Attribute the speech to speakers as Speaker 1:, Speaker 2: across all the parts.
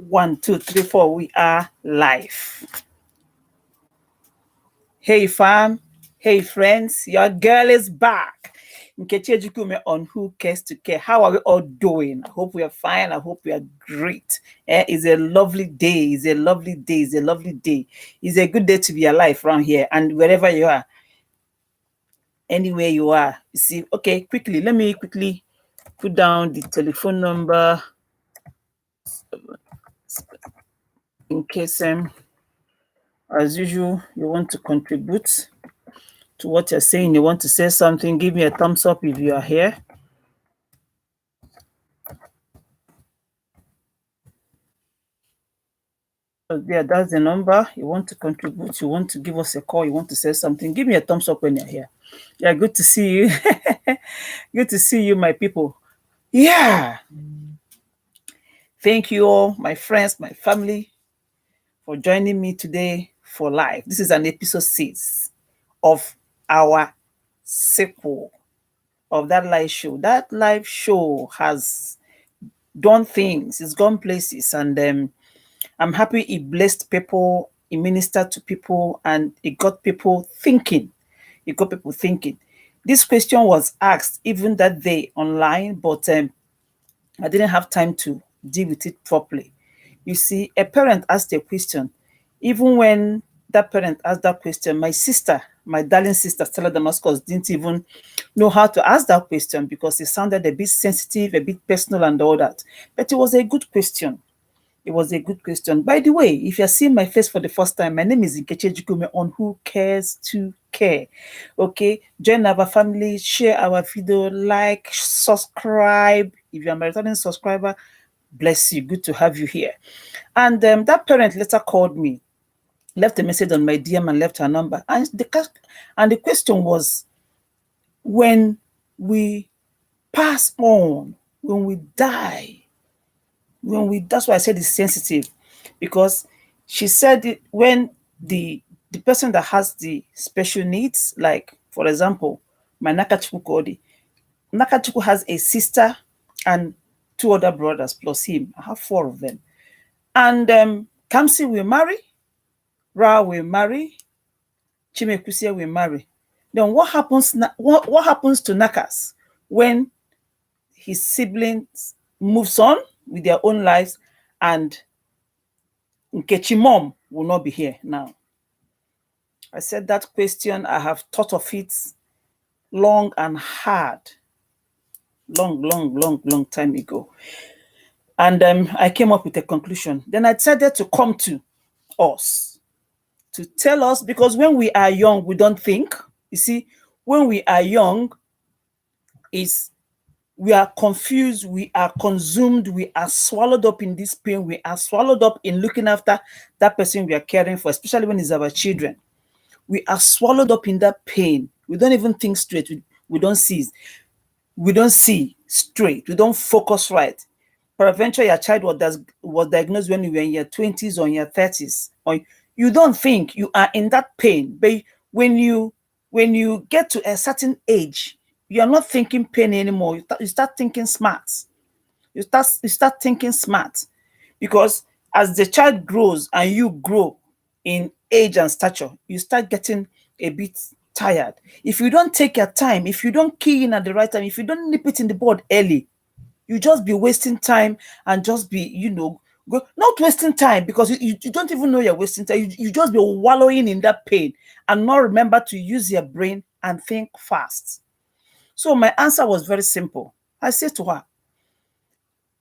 Speaker 1: 1, 2, 3, 4. We are live. Hey fam, hey friends, your girl is back. Nkechi Ejikume on Who Cares to Care. How are we all doing? I hope we are fine. I hope we are great. It's a lovely day. It's a lovely day. It's a lovely day. It's a good day to be alive around here and wherever you are. Anywhere you are. You see, okay, quickly. Let me quickly put down the telephone number in case as usual you want to contribute to what you're saying. You want to say something, give me a thumbs up if you are here. Yeah, that's the number. You want to contribute, you want to give us a call, you want to say something, give me a thumbs up when you're here. Yeah, good to see you. Good to see you, my people. Yeah. Thank you all, my friends, my family, for joining me today for live. This is an episode 6 of our sequel of that live show. That live show has done things, it's gone places, and I'm happy it blessed people, it ministered to people, and it got people thinking. It got people thinking. This question was asked even that day online, but I didn't have time to deal with it properly. You see, a parent asked a question. Even when that parent asked that question, my sister, my darling sister, Stella Damascus, didn't even know how to ask that question because it sounded a bit sensitive, a bit personal and all that. But it was a good question. It was a good question. By the way, if you're seeing my face for the first time, my name is Nkechi Ejikume on Who Cares to Care. Okay, join our family, share our video, like, subscribe. If you're a returning subscriber, bless you. Good to have you here. And that parent later called me, left a message on my DM and left her number. And the question was, when we pass on, when we die, that's why I said it's sensitive, because she said it when the person that has the special needs, like for example, my Nakachuku Kodi. Nakachuku has a sister and 2 other brothers plus him. I have 4 of them. And Kamsi will marry, Ra will marry, Chimekusia will marry. Then what happens to Nakas when his siblings moves on with their own lives and Nkechi mom will not be here now? I said that question, I have thought of it long and hard. Long time ago. And I came up with a conclusion. Then I decided to come to us to tell us, because when we are young, we don't think. You see, when we are young, we are confused, we are consumed, we are swallowed up in this pain, we are swallowed up in looking after that person we are caring for, especially when it's our children. We are swallowed up in that pain. We don't even think straight. We don't see. We don't see straight. We don't focus right. Peradventure, your child was diagnosed when you were in your 20s or in your 30s. Or you don't think you are in that pain. But when you get to a certain age, you are not thinking pain anymore. You start thinking smart. You start thinking smart, because as the child grows and you grow in age and stature, you start getting a bit tired. If you don't take your time, if you don't key in at the right time, if you don't nip it in the bud early, you just be wasting time and just be, not wasting time, because you don't even know you're wasting time. You just be wallowing in that pain and not remember to use your brain and think fast. So my answer was very simple. I said to her,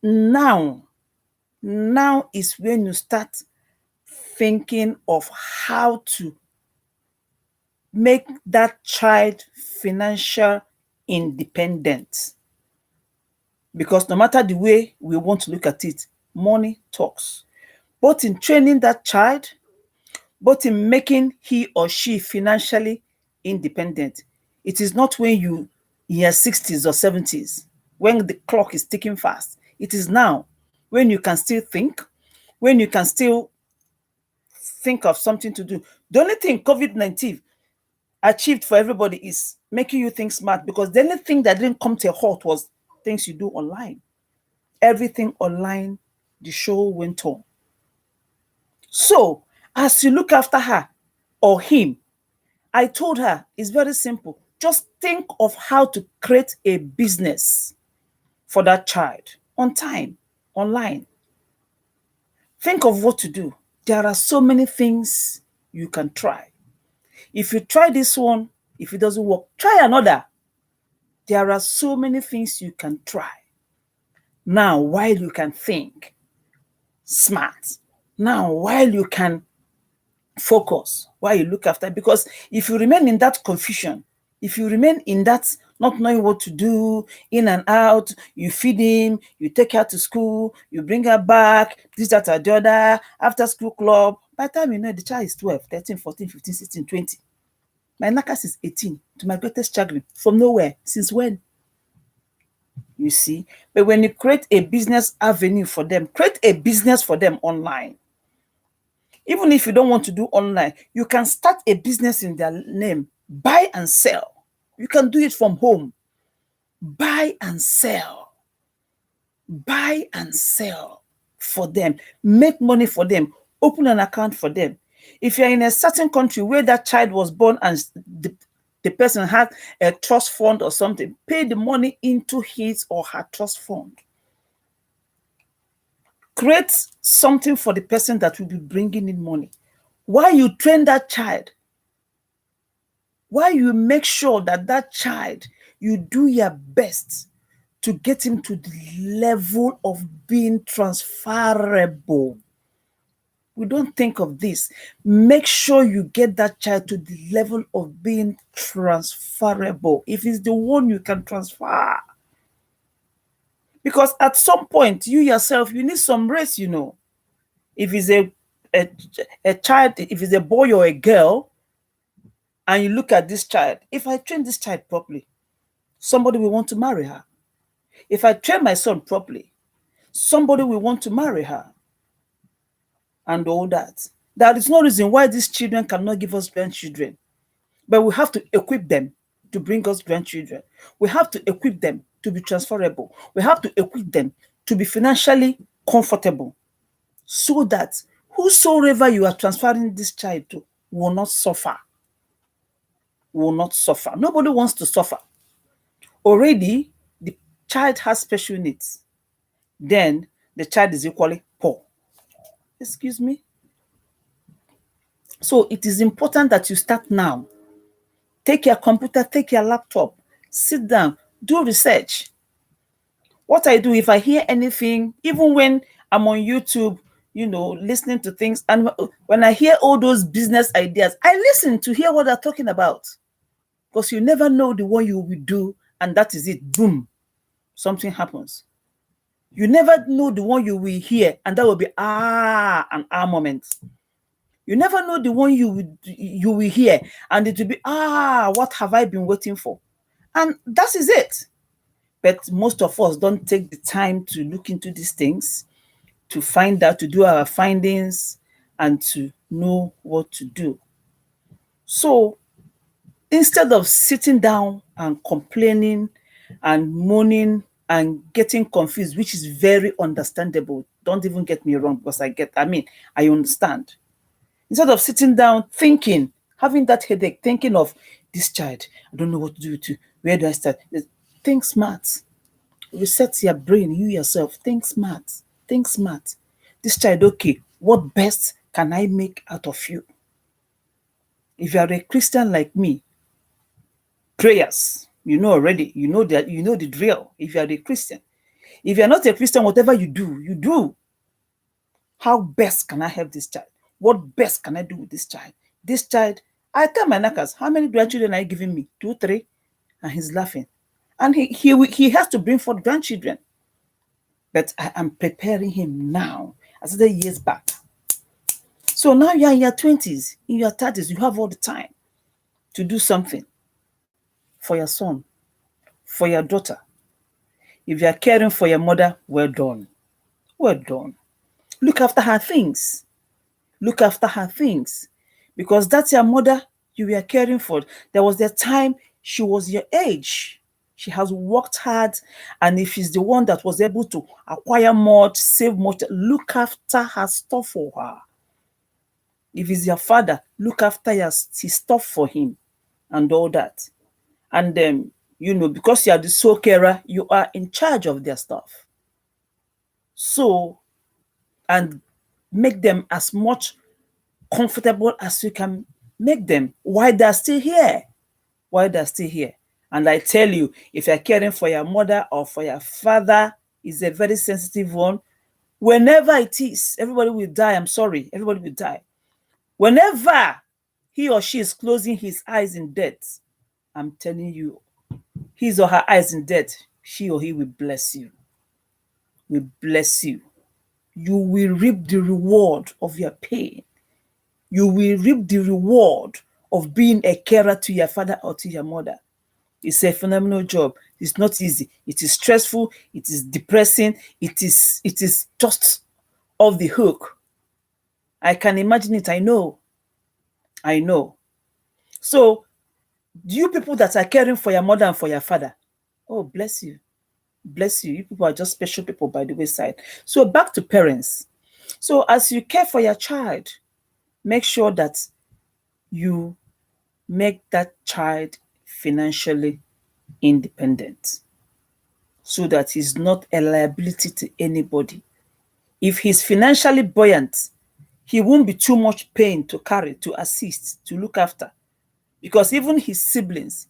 Speaker 1: now is when you start thinking of how to make that child financial independent. Because no matter the way we want to look at it, money talks. Both in training that child, both in making he or she financially independent. It is not when you in your 60s or 70s, when the clock is ticking fast. It is now, when you can still think, when you can still think of something to do. The only thing COVID-19 achieved for everybody is making you think smart, because the only thing that didn't come to a halt was things you do online. Everything online The show went on. So, as you look after her or him, I told her it's very simple. Just think of how to create a business for that child on time, online. Think of what to do. There are so many things you can try. If you try this one, if it doesn't work, try another. There are so many things you can try. Now, while you can think smart, now while you can focus, while you look after, because if you remain in that confusion, if you remain in that not knowing what to do, in and out, you feed him, you take her to school, you bring her back, this, that, or the other, after school club, by the time you know, the child is 12, 13, 14, 15, 16, 20. My Nakas is 18, to my greatest chagrin, from nowhere. Since when? You see? But when you create a business avenue for them, create a business for them online. Even if you don't want to do online, you can start a business in their name. Buy and sell. You can do it from home. Buy and sell. Buy and sell for them. Make money for them. Open an account for them. If you're in a certain country where that child was born and the person had a trust fund or something, pay the money into his or her trust fund. Create something for the person that will be bringing in money. While you train that child, while you make sure that that child, you do your best to get him to the level of being transferable. We don't think of this. Make sure you get that child to the level of being transferable. If it's the one you can transfer. Because at some point, you yourself, you need some rest, you know. If it's a child, if it's a boy or a girl, and you look at this child, if I train this child properly, somebody will want to marry her. If I train my son properly, somebody will want to marry her. And all that. There is no reason why these children cannot give us grandchildren. But we have to equip them to bring us grandchildren. We have to equip them to be transferable. We have to equip them to be financially comfortable so that whosoever you are transferring this child to will not suffer. Will not suffer. Nobody wants to suffer. Already, the child has special needs. Then the child is equally poor. Excuse me. So it is important that you start now. Take your computer, take your laptop, sit down, do research. What I do, if I hear anything, even when I'm on YouTube, you know, listening to things, and when I hear all those business ideas, I listen to hear what they're talking about. Because you never know the one you will do, and that is it. Boom. Something happens. You never know the one you will hear, and that will be an moment. You never know the one you will hear, and it will be what have I been waiting for? And that is it. But most of us don't take the time to look into these things, to find out, to do our findings, and to know what to do. So instead of sitting down and complaining and moaning and getting confused, which is very understandable. Don't even get me wrong, because I understand. Instead of sitting down thinking, having that headache, thinking of this child, I don't know what to do to, where do I start? Think smart. Reset your brain, you yourself. Think smart. Think smart. This child, okay, what best can I make out of you? If you are a Christian like me, prayers, you know already, you know that, you know the drill. If you are a Christian, if you are not a Christian, whatever you do, you do. How best can I help this child? What best can I do with this child? This child, I tell my Nakas, how many grandchildren are you giving me? 2, 3? And he's laughing. And he has to bring forth grandchildren. But I am preparing him now. I said years back. So now you're in your 20s, in your 30s, you have all the time to do something for your son, for your daughter. If you are caring for your mother, well done. Well done. Look after her things. Look after her things. Because that's your mother you were caring for. There was the time she was your age. She has worked hard, and if she's the one that was able to acquire much, save much, look after her stuff for her. If he's your father, look after his stuff for him and all that. And because you are the sole carer, you are in charge of their stuff. So, and make them as much comfortable as you can make them while they're still here. And I tell you, if you're caring for your mother or for your father, is a very sensitive one. Whenever it is, everybody will die. I'm sorry, everybody will die. Whenever he or she is closing his eyes in death, I'm telling you, his or her eyes in death, she or he will bless you. Will bless you. You will reap the reward of your pain. You will reap the reward of being a carer to your father or to your mother. It's a phenomenal job. It's not easy. It is stressful. It is depressing. It is just off the hook. I can imagine it. I know. So, you people that are caring for your mother and for your father, oh, bless you. Bless you. You people are just special people by the wayside. So, back to parents. So, as you care for your child, make sure that you make that child financially independent so that he's not a liability to anybody. If he's financially buoyant, he won't be too much pain to carry, to assist, to look after. Because even his siblings,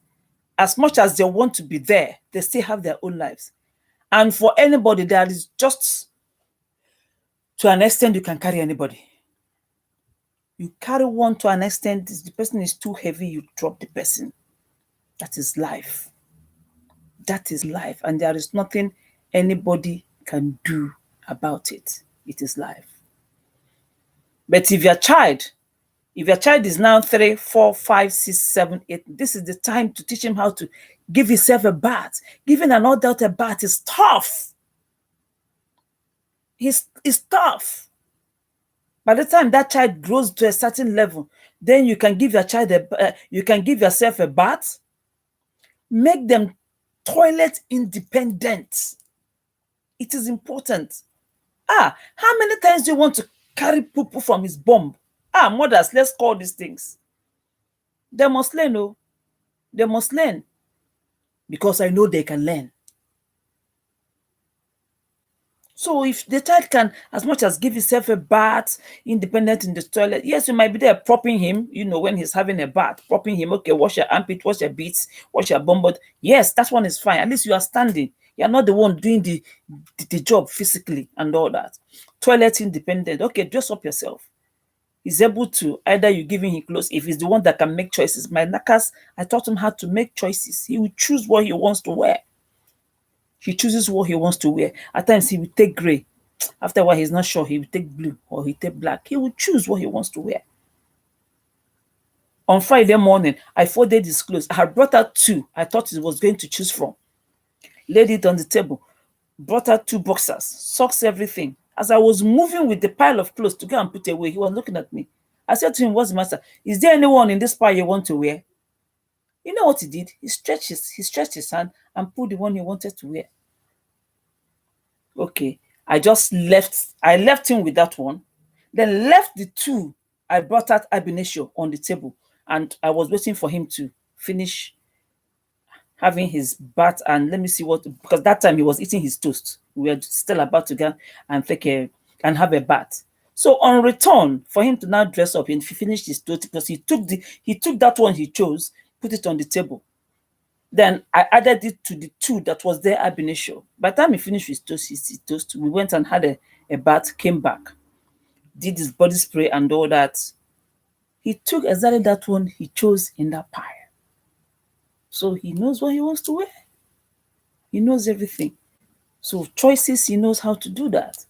Speaker 1: as much as they want to be there, they still have their own lives. And for anybody, that is just to an extent you can carry anybody. You carry one to an extent, the person is too heavy, you drop the person. That is life. That is life. And there is nothing anybody can do about it. It is life. But if your child is now 3, 4, 5, 6, 7, 8, this is the time to teach him how to give himself a bath. Giving an adult a bath is tough. It's tough. By the time that child grows to a certain level, then you can give your child you can give yourself a bath. Make them toilet independent. It is important. How many times do you want to carry poo from his bum? Mothers, let's call these things. They must learn, oh. They must learn. Because I know they can learn. So if the child can, as much as give himself a bath, independent in the toilet, yes, you might be there propping him, when he's having a bath, propping him, okay, wash your armpit, wash your beats, wash your bum. But yes, that one is fine. At least you are standing. You're not the one doing the job physically and all that. Toilet independent. Okay, dress up yourself. He's able to, either you giving him clothes, if he's the one that can make choices. My knackers, I taught him how to make choices. He will choose what he wants to wear. He chooses what he wants to wear. At times, he will take gray. After a while, he's not sure. He will take blue or he take black. He will choose what he wants to wear. On Friday morning, I folded his clothes. I had brought out 2. I thought he was going to choose from. Laid it on the table. Brought out 2 boxers, socks, everything. As I was moving with the pile of clothes to go and put away, he was looking at me. I said to him, what's the matter? Is there anyone in this pile you want to wear? You know what he did? He stretched his hand and pulled the one he wanted to wear. Okay, I left him with that one, then left the 2 I brought out ab initio on the table, and I was waiting for him to finish having his bath, and let me see because that time he was eating his toast. We were still about to go and and have a bath. So on return, for him to now dress up and finish his toast, because he took that one he chose, put it on the table. Then I added it to the 2 that was there ab initio. By the time he finished his toast, we went and had a bath, came back, did his body spray and all that. He took exactly that one he chose in that pile. So he knows what he wants to wear. He knows everything. So choices, he knows how to do that.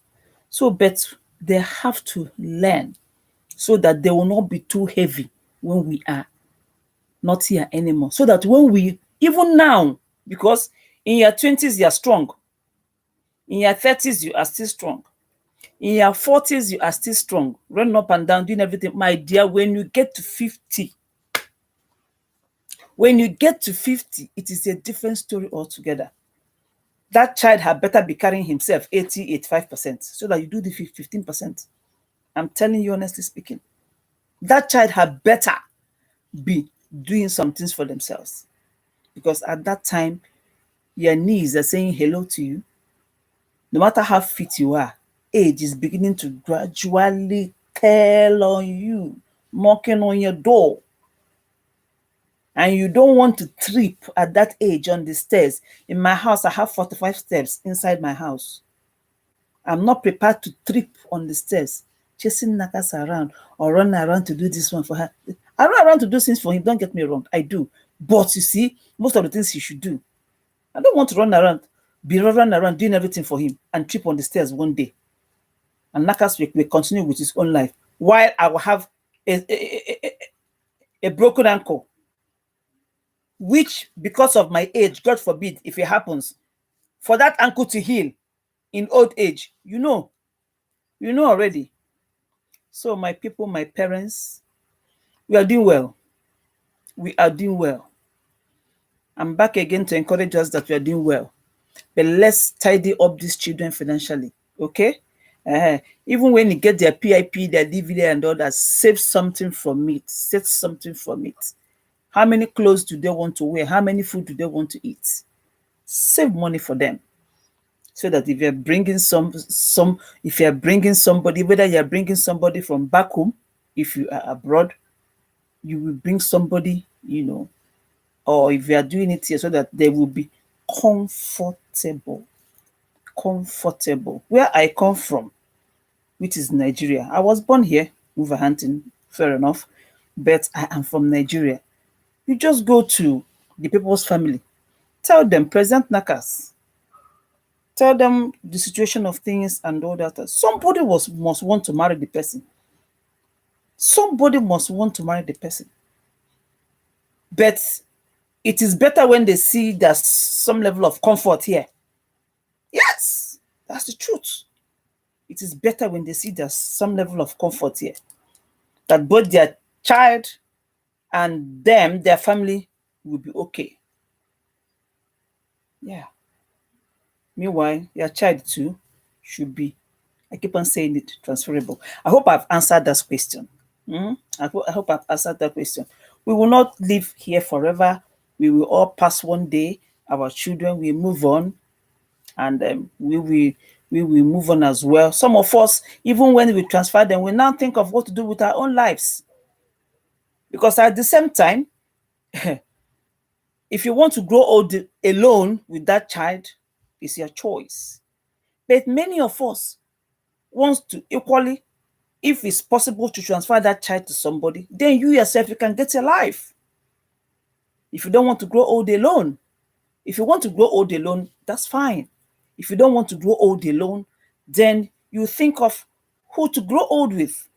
Speaker 1: So, but they have to learn so that they will not be too heavy when we are not here anymore. So that when we, even now, because in your 20s, you are strong. In your 30s, you are still strong. In your 40s, you are still strong. Running up and down, doing everything. My dear, when you get to 50, When you get to 50, it is a different story altogether. That child had better be carrying himself 80, 85%, so that you do the 15%. I'm telling you honestly speaking. That child had better be doing some things for themselves. Because at that time, your knees are saying hello to you. No matter how fit you are, age is beginning to gradually tell on you, knocking on your door. And you don't want to trip at that age on the stairs. In my house, I have 45 steps inside my house. I'm not prepared to trip on the stairs, chasing Nakas around or run around to do this one for her. I run around to do things for him, don't get me wrong, I do. But you see, most of the things he should do, I don't want to run around doing everything for him and trip on the stairs one day. And Nakas will continue with his own life while I will have a broken ankle, which, because of my age, God forbid, if it happens, for that ankle to heal in old age, you know already. So my people, my parents, we are doing well. We are doing well. I'm back again to encourage us that we are doing well. But let's tidy up these children financially, okay? Even when you get their PIP, their DVD and all that, save something from it. Save something from it. How many clothes do they want to wear? How many food do they want to eat? Save money for them. So that if you're bringing if you're bringing somebody, whether you're bringing somebody from back home, if you are abroad, you will bring somebody, or if you are doing it here, so that they will be comfortable. Where I come from, which is Nigeria. I was born here, Wolverhampton, fair enough, but I am from Nigeria. You just go to the people's family, tell them, present Nakas, tell them the situation of things and all that. Somebody must want to marry the person. Somebody must want to marry the person. But it is better when they see there's some level of comfort here. Yes, that's the truth. It is better when they see there's some level of comfort here. That both their child and them, their family, will be okay. Yeah. Meanwhile, your child too should be, I keep on saying it, transferable. I hope I've answered that question. I hope I've answered that question. We will not live here forever. We will all pass one day. Our children will move on, and we will move on as well. Some of us, even when we transfer them, we now think of what to do with our own lives. Because at the same time, if you want to grow old alone with that child, it's your choice. But many of us want to equally, if it's possible to transfer that child to somebody, then you yourself, you can get a life. If you don't want to grow old alone, if you want to grow old alone, that's fine. If you don't want to grow old alone, then you think of who to grow old with.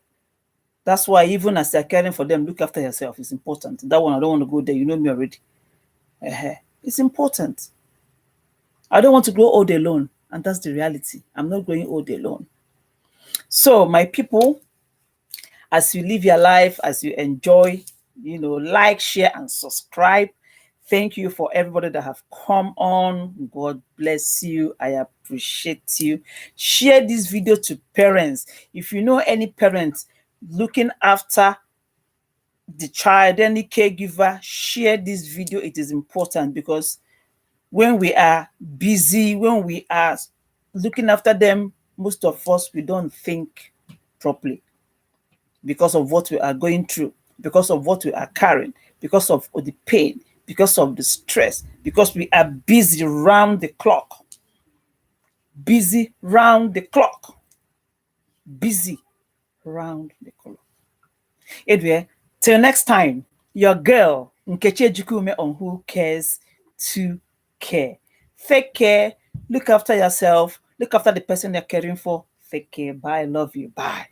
Speaker 1: That's why even as you're caring for them, look after yourself. It's important. That one, I don't want to go there. You know me already. It's important. I don't want to grow old alone. And that's the reality. I'm not growing old alone. So my people, as you live your life, as you enjoy, like, share, and subscribe. Thank you for everybody that have come on. God bless you. I appreciate you. Share this video to parents. If you know any parents looking after the child, any caregiver, share this video. It is important, because when we are busy, when we are looking after them, most of us, we don't think properly because of what we are going through, because of what we are carrying, because of the pain, because of the stress, because we are busy round the clock. Busy round the clock. Busy round the clock. Anyway, till next time, your girl, Nkechi Ejikume, on Who Cares to Care. Take care. Look after yourself. Look after the person you're caring for. Take care. Bye. Love you. Bye.